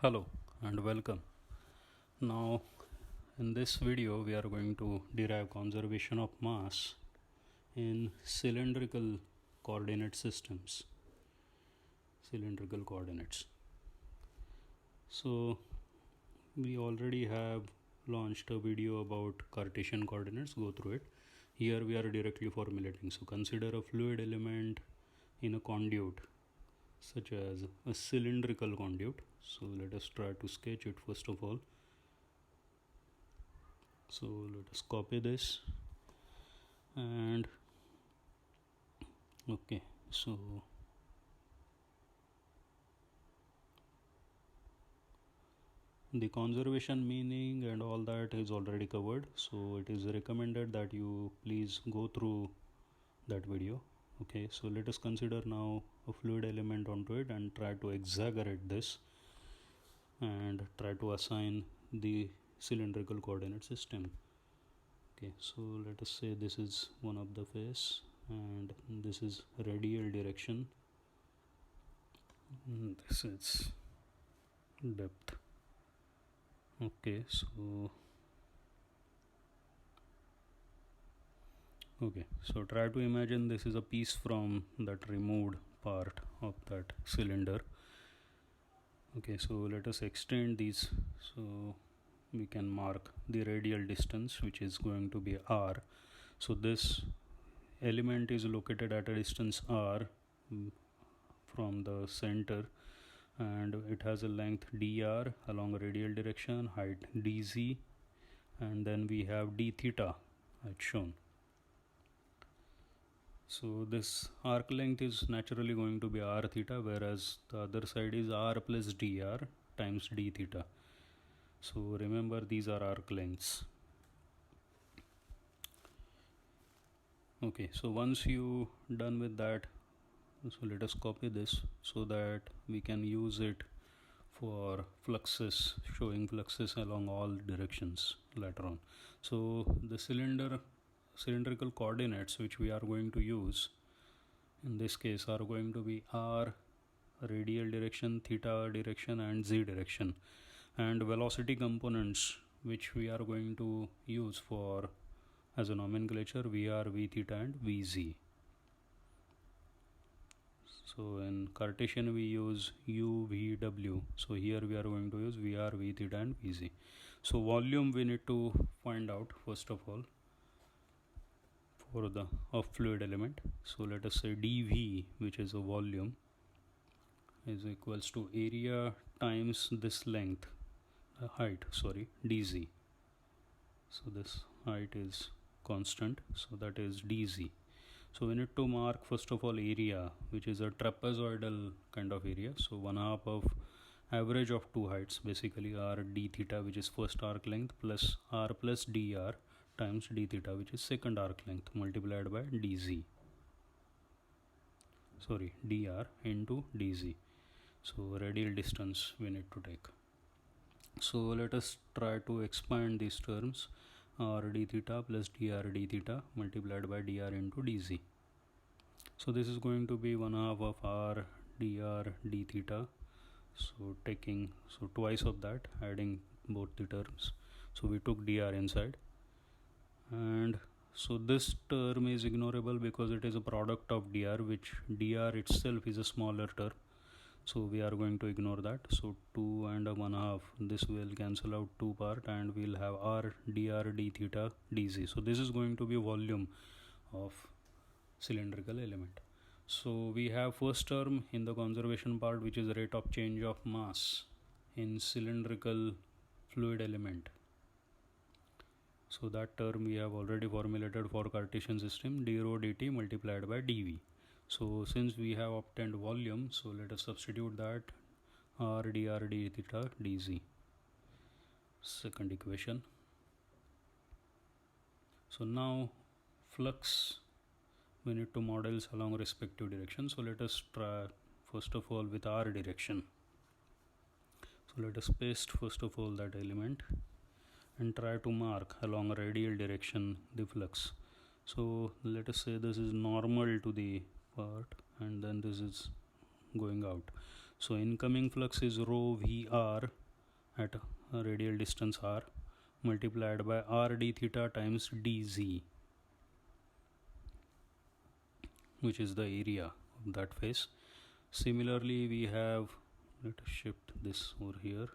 Hello and welcome. Now, in this video, we are going to derive conservation of mass in cylindrical coordinate systems. Cylindrical coordinates. So, we already have launched a video about Cartesian coordinates. Go through it. Here, we are directly formulating. So, consider a fluid element in a conduit, such as a cylindrical conduit. So, let us try to sketch it first of all. So let us copy this and okay, so the conservation meaning and all that is already covered, so it is recommended that you please go through that video. Okay, so let us consider now a fluid element onto it and try to exaggerate this and try to assign the cylindrical coordinate system. Okay, so let us say this is one of the face and this is radial direction, this is depth. Okay, so try to imagine this is a piece from that removed part of that cylinder. Okay, so let us extend these, so we can mark the radial distance, which is going to be r. So this element is located at a distance r from the center, and it has a length dr along a radial direction, height dz, and then we have d theta as shown. So this arc length is naturally going to be r theta, whereas the other side is r plus dr times d theta. So remember, these are arc lengths. Okay, so once you done with that, so let us copy this so that we can use it for fluxes, showing fluxes along all directions later on. So the cylindrical coordinates which we are going to use in this case are going to be r radial direction, theta direction and z direction, and velocity components which we are going to use for as a nomenclature vr, v theta and vz. So in Cartesian we use u, v, w. So here we are going to use vr, v theta and vz. So volume we need to find out first of all for the of fluid element. So let us say dv, which is a volume, is equals to area times this length, height, sorry, dz. So this height is constant, so that is dz. So we need to mark first of all area, which is a trapezoidal kind of area. So 1/2 of average of two heights, basically r d theta, which is first arc length, plus r plus dr times d theta, which is second arc length, multiplied by dz. Sorry, dr into dz. So radial distance we need to take. So let us try to expand these terms, r d theta plus dr d theta multiplied by dr into dz. So this is going to be 1/2 of r dr d theta. So taking twice of that, adding both the terms. So we took dr inside, and so this term is ignorable because it is a product of dr, which dr itself is a smaller term. So we are going to ignore that. So 2 and 1/2, this will cancel out 2 part, and we'll have r dr d theta dz. So this is going to be volume of cylindrical element. So we have first term in the conservation part, which is rate of change of mass in cylindrical fluid element. So that term we have already formulated for Cartesian system, d rho dt multiplied by dv. So since we have obtained volume, so let us substitute that, r dr d theta dz. Second equation. So now flux we need to models along respective direction. So let us try first of all with r direction. So let us paste first of all that element and try to mark along a radial direction the flux. So let us say this is normal to the part, and then this is going out. So incoming flux is rho VR at a radial distance r multiplied by r d theta times dz, which is the area of that face. Similarly, we have, let us shift this over here.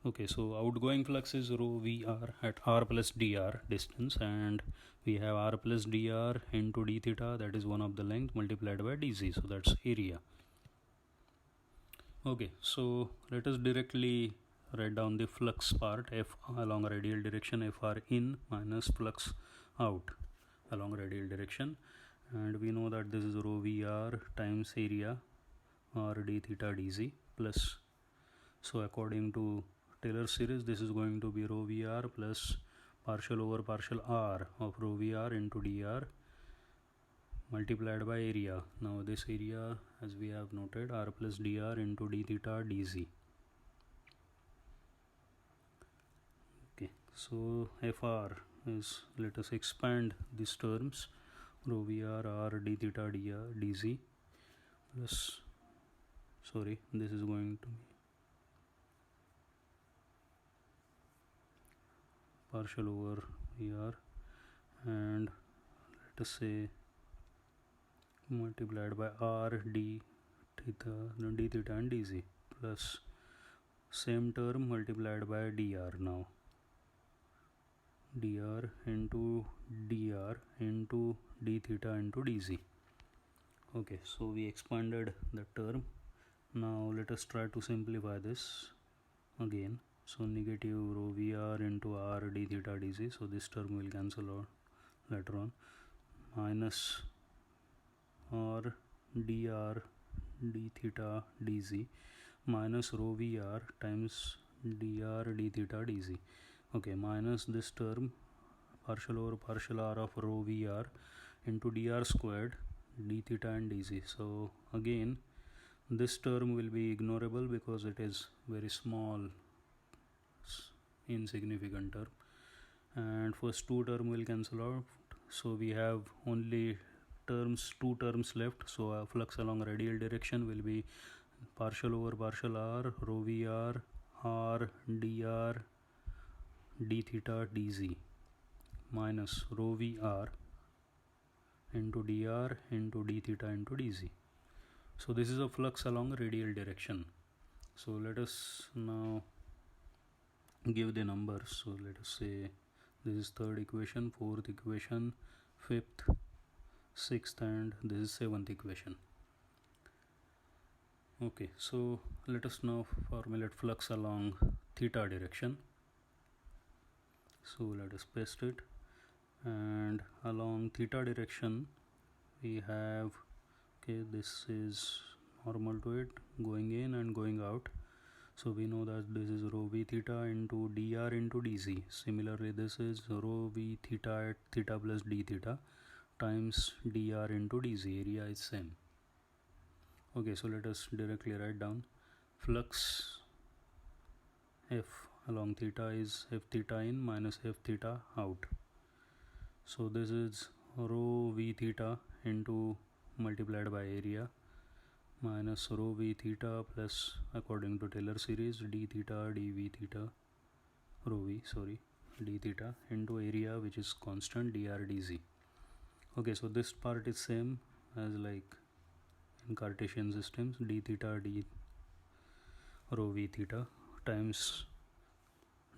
Okay, so outgoing flux is rho VR at r plus dr distance, and we have r plus dr into d theta, that is 1 of the length, multiplied by dz, so that's area. Okay, so let us directly write down the flux part. F along radial direction, Fr in minus flux out along radial direction, and we know that this is rho VR times area r d theta dz plus, so according to Taylor series, this is going to be rho VR plus partial over partial r of rho VR into dr multiplied by area. Now this area, as we have noted, r plus dr into d theta dz. Okay, so Fr is, let us expand these terms, rho VR r d theta dz plus, sorry, this is going to be partial over VR, and let us say multiplied by r d theta and dz plus same term multiplied by dr. Now dr into d theta into dz. Okay, so we expanded the term. Now let us try to simplify this again. So negative rho VR into r d theta dz, so this term will cancel out later on, minus r dr d theta dz minus rho VR times dr d theta dz. Okay, minus this term, partial over partial r of rho VR into dr squared d theta and dz. So again this term will be ignorable because it is very small, insignificant term, and first two term will cancel out, so we have only two terms left. So flux along radial direction will be partial over partial r rho VR r dr d theta dz minus rho VR into dr into d theta into dz. So this is a flux along radial direction. So let us now give the numbers. So let us say this is third equation, fourth equation, fifth, sixth, and this is seventh equation. Okay, so let us now formulate flux along theta direction. So let us paste it, and along theta direction we have, okay, this is normal to it, going in and going out. So we know that this is rho v theta into dr into dz. Similarly, this is rho v theta at theta plus d theta times dr into dz. Area is same. Okay, so let us directly write down flux F along theta is F theta in minus F theta out. So this is rho v theta into multiplied by area minus rho v theta plus, according to Taylor series, d theta dv theta rho v, sorry, d theta into area, which is constant, dr dz. Okay, so this part is same as like in Cartesian systems, d theta d rho v theta times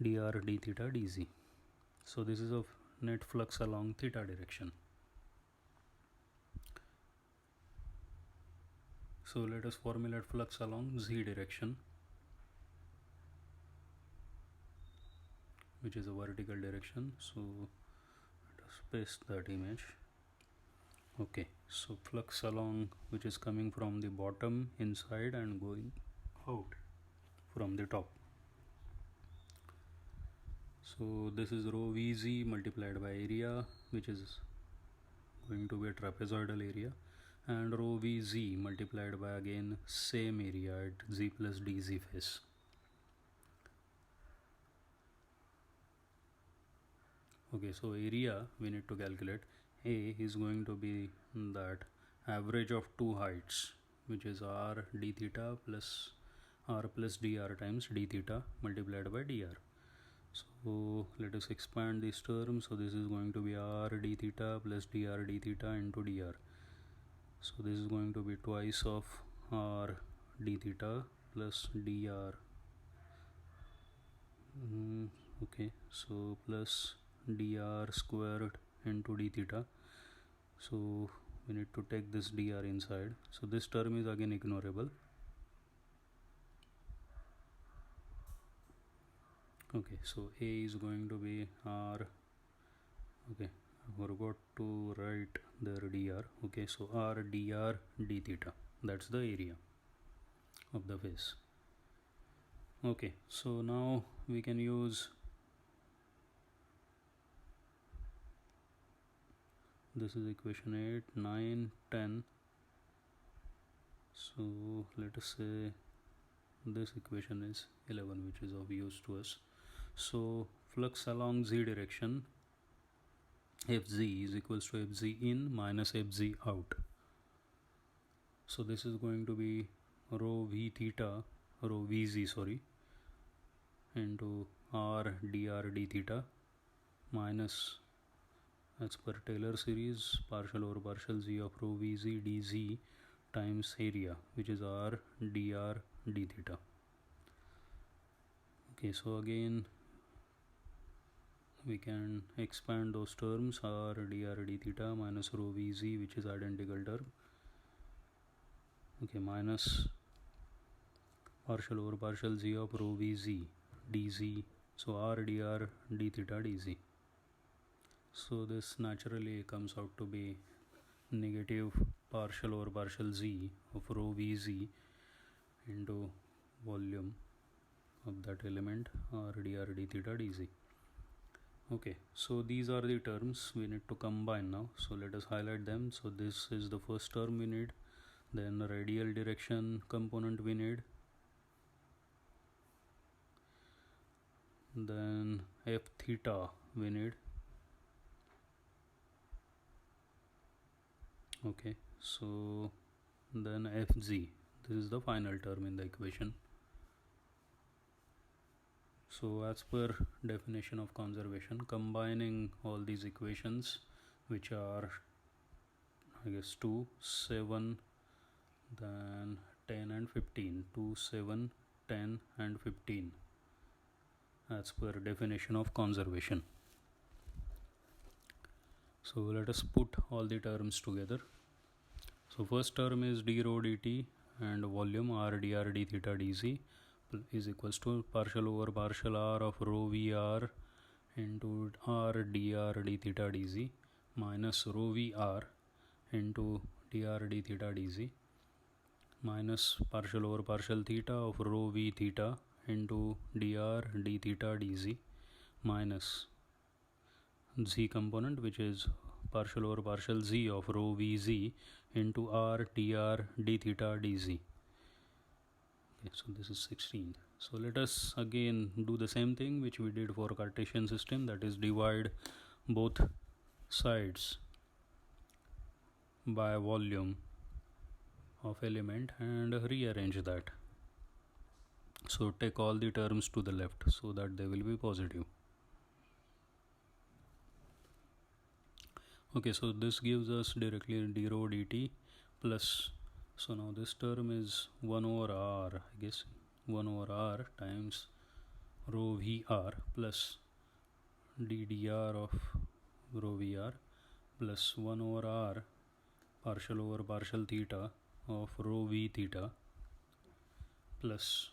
dr d theta dz. So this is of net flux along theta direction. So let us formulate flux along z direction, which is a vertical direction. So let us paste that image. Okay, so flux along, which is coming from the bottom inside and going out from the top. So this is rho vz multiplied by area, which is going to be a trapezoidal area, and rho vz multiplied by again same area at z plus dz face. Okay, so area we need to calculate. A is going to be that average of two heights, which is r d theta plus r plus dr times d theta multiplied by dr. So let us expand this term. So this is going to be r d theta plus dr d theta into dr. So this is going to be twice of r d theta plus dr. Okay, so plus dr squared into d theta. So we need to take this dr inside. So this term is again ignorable. Okay, so a is going to be r. Okay, I forgot to write the dr. Okay, so r dr d theta, that's the area of the face. Okay, so now we can use this is equation 8, 9, 10. So let us say this equation is 11, which is of use to us. So flux along z direction Fz is equals to Fz in minus Fz out. So this is going to be rho v theta, rho Vz, sorry, into r dr d theta minus, as per Taylor series, partial over partial z of rho Vz dz times area, which is r dr d theta. Okay, so again we can expand those terms, r dr d theta minus rho Vz, which is identical term. Okay, minus partial over partial z of rho Vz dz, so r dr d theta dz. So this naturally comes out to be negative partial over partial z of rho Vz into volume of that element r dr d theta dz. Okay, so these are the terms we need to combine now. So let us highlight them. So this is the first term we need, then radial direction component we need, then f theta we need. Okay, so then fz, this is the final term in the equation. So as per definition of conservation, combining all these equations, which are I guess 2, 7, then 10 and 15, 2, 7, 10 and 15, as per definition of conservation. So let us put all the terms together. So first term is d rho dt and volume r dr d theta dz is equals to partial over partial r of rho vr into r dr d theta dz minus rho vr into dr d theta dz minus partial over partial theta of rho v theta into dr d theta dz minus z component, which is partial over partial z of rho vz into r dr d theta dz. Okay, so this is 16th. So let us again do the same thing which we did for Cartesian system, that is divide both sides by volume of element and rearrange that. So take all the terms to the left so that they will be positive. Okay, so this gives us directly d rho dt plus, so now this term is 1 over r, I guess 1 over r times rho vr plus ddr of rho vr plus 1 over r partial over partial theta of rho v theta plus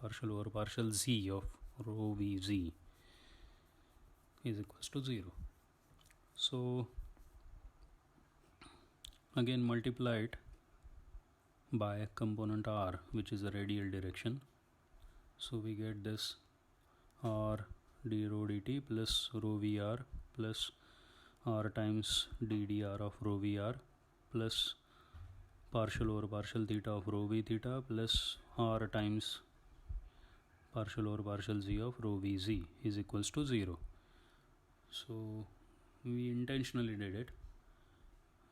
partial over partial z of rho vz is equals to 0. So again multiply it by component r, which is the radial direction. So we get this r d rho dt plus rho vr plus r times ddr of rho vr plus partial over partial theta of rho v theta plus r times partial over partial z of rho vz is equals to 0. So we intentionally did it.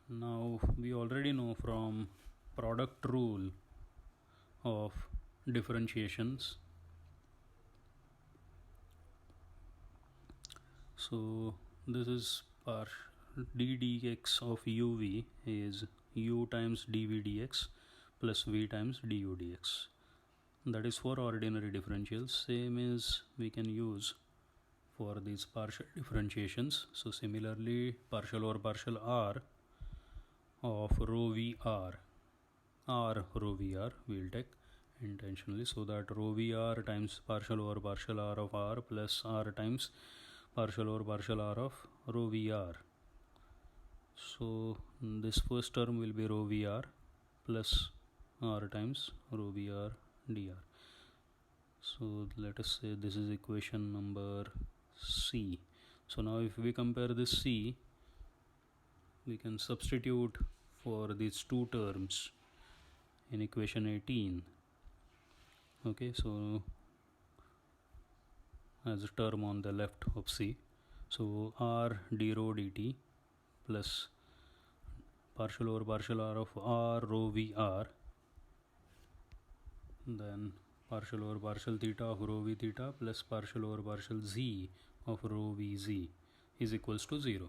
Now we already know from product rule of differentiations. So this is d dx of uv is u times dv dx plus v times du dx. That is for ordinary differentials. Same is we can use for these partial differentiations. So similarly, partial over partial r of rho v r rho v r we'll take intentionally, so that rho v r times partial over partial r of r plus r times partial over partial r of rho v r. So this first term will be rho v r plus r times rho v r dr. So let us say this is equation number C. So now if we compare this C, we can substitute for these two terms in equation 18. Okay, so as a term on the left of C, so r d rho dt plus partial over partial r of r rho v r, then partial over partial theta of rho v theta plus partial over partial z of rho v z is equals to 0.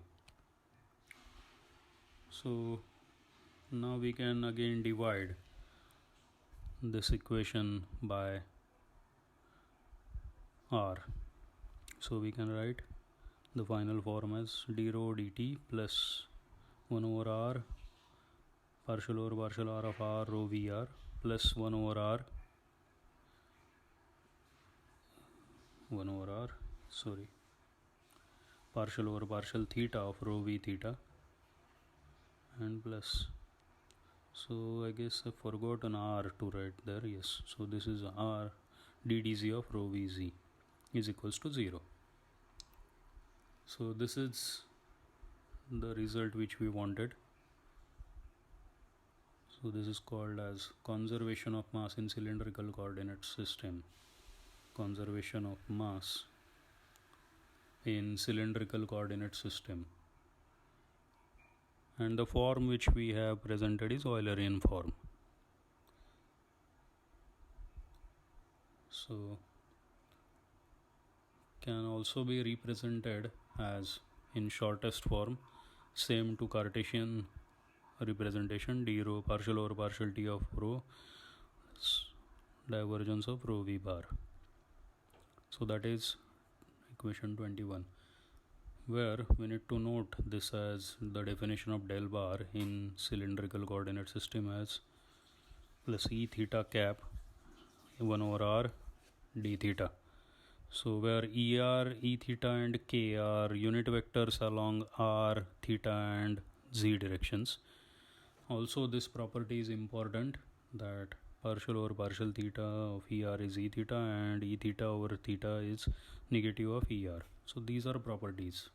So now we can again divide this equation by r. So we can write the final form as d rho dt plus 1 over r partial over partial r of r rho v r plus 1 over r partial over partial theta of rho v theta and plus, so I guess I forgot an r to write there. Yes, so this is r d dz of rho v z is equals to 0. So this is the result which we wanted. So this is called as conservation of mass in cylindrical coordinate system. Conservation of mass in cylindrical coordinate system. And the form which we have presented is Eulerian form. So can also be represented as in shortest form, same to Cartesian representation, d rho partial over partial t of rho divergence of rho v bar. So that is equation 21, where we need to note this as the definition of del bar in cylindrical coordinate system as plus e theta cap 1 over r d theta. So where er, e theta and k are unit vectors along r, theta and z directions. Also this property is important, that partial over partial theta of er is e theta and e theta over theta is negative of er. So these are properties.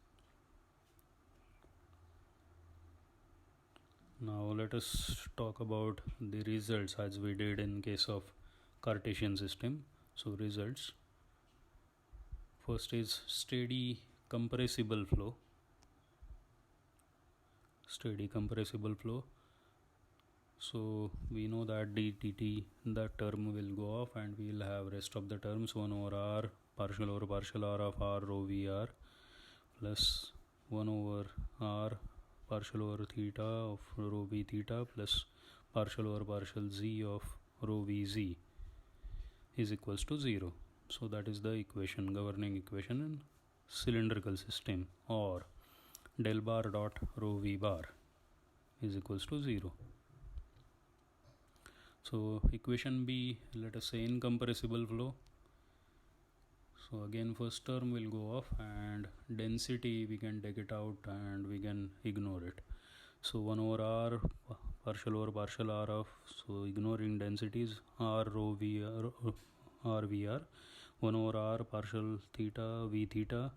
Now let us talk about the results as we did in case of Cartesian system. So results. First is steady compressible flow. Steady compressible flow. So we know that ddt, that term will go off and we will have rest of the terms 1 over r partial over partial r of r rho v r plus 1 over r partial over theta of rho v theta plus partial over partial z of rho v z is equals to 0. So that is the equation, governing equation in cylindrical system, or del bar dot rho v bar is equals to 0. So equation B, let us say incompressible flow. So again first term will go off and density we can take it out and we can ignore it. So 1 over r partial over partial r of, so ignoring densities, r rho v r v r 1 over r partial theta v theta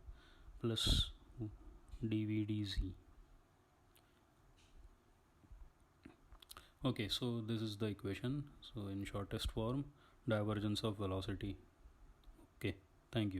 plus dv dz. Okay, so this is the equation. So in shortest form, divergence of velocity. Okay, thank you.